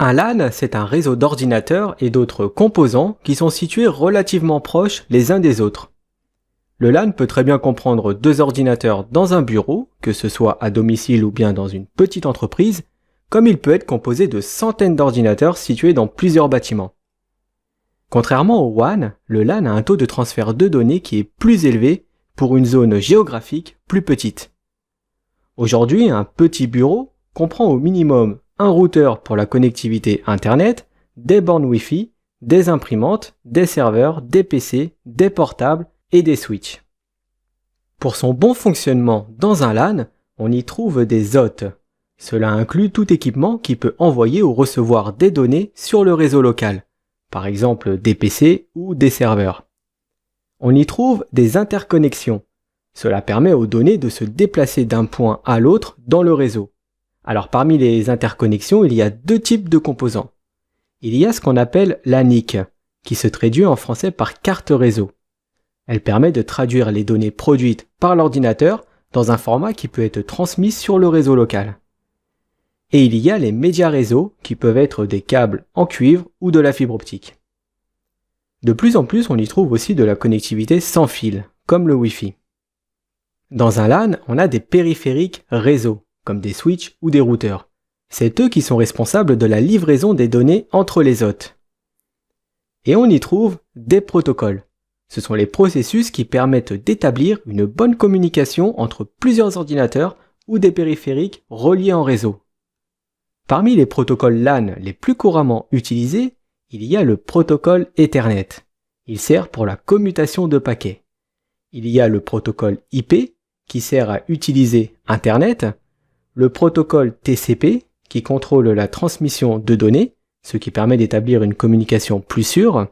Un LAN, c'est un réseau d'ordinateurs et d'autres composants qui sont situés relativement proches les uns des autres. Le LAN peut très bien comprendre deux ordinateurs dans un bureau, que ce soit à domicile ou bien dans une petite entreprise, comme il peut être composé de centaines d'ordinateurs situés dans plusieurs bâtiments. Contrairement au WAN, le LAN a un taux de transfert de données qui est plus élevé pour une zone géographique plus petite. Aujourd'hui, un petit bureau comprend au minimum un routeur pour la connectivité Internet, des bornes Wi-Fi, des imprimantes, des serveurs, des PC, des portables et des switches. Pour son bon fonctionnement dans un LAN, on y trouve des hôtes. Cela inclut tout équipement qui peut envoyer ou recevoir des données sur le réseau local, par exemple des PC ou des serveurs. On y trouve des interconnexions. Cela permet aux données de se déplacer d'un point à l'autre dans le réseau. Alors parmi les interconnexions, il y a deux types de composants. Il y a ce qu'on appelle la NIC, qui se traduit en français par carte réseau. Elle permet de traduire les données produites par l'ordinateur dans un format qui peut être transmis sur le réseau local. Et il y a les médias réseaux qui peuvent être des câbles en cuivre ou de la fibre optique. De plus en plus, on y trouve aussi de la connectivité sans fil, comme le Wi-Fi. Dans un LAN, on a des périphériques réseau, comme des switches ou des routeurs. C'est eux qui sont responsables de la livraison des données entre les hôtes. Et on y trouve des protocoles. Ce sont les processus qui permettent d'établir une bonne communication entre plusieurs ordinateurs ou des périphériques reliés en réseau. Parmi les protocoles LAN les plus couramment utilisés, il y a le protocole Ethernet. Il sert pour la commutation de paquets. Il y a le protocole IP qui sert à utiliser Internet, le protocole TCP qui contrôle la transmission de données, ce qui permet d'établir une communication plus sûre.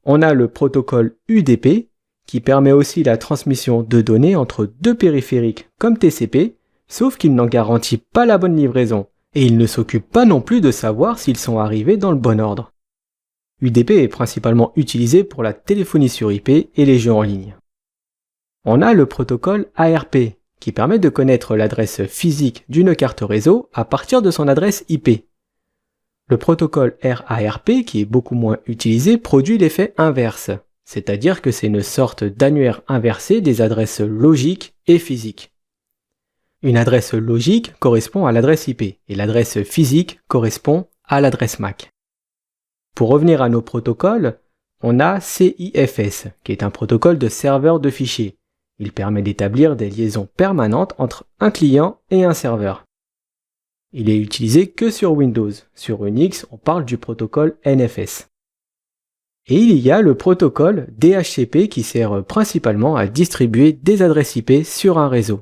On a le protocole UDP qui permet aussi la transmission de données entre deux périphériques comme TCP, sauf qu'il n'en garantit pas la bonne livraison et il ne s'occupe pas non plus de savoir s'ils sont arrivés dans le bon ordre. UDP est principalement utilisé pour la téléphonie sur IP et les jeux en ligne. On a le protocole ARP qui permet de connaître l'adresse physique d'une carte réseau à partir de son adresse IP. Le protocole RARP, qui est beaucoup moins utilisé, produit l'effet inverse, c'est-à-dire que c'est une sorte d'annuaire inversé des adresses logiques et physiques. Une adresse logique correspond à l'adresse IP et l'adresse physique correspond à l'adresse MAC. Pour revenir à nos protocoles, on a CIFS, qui est un protocole de serveur de fichiers. Il permet d'établir des liaisons permanentes entre un client et un serveur. Il est utilisé que sur Windows. Sur Unix, on parle du protocole NFS. Et il y a le protocole DHCP qui sert principalement à distribuer des adresses IP sur un réseau.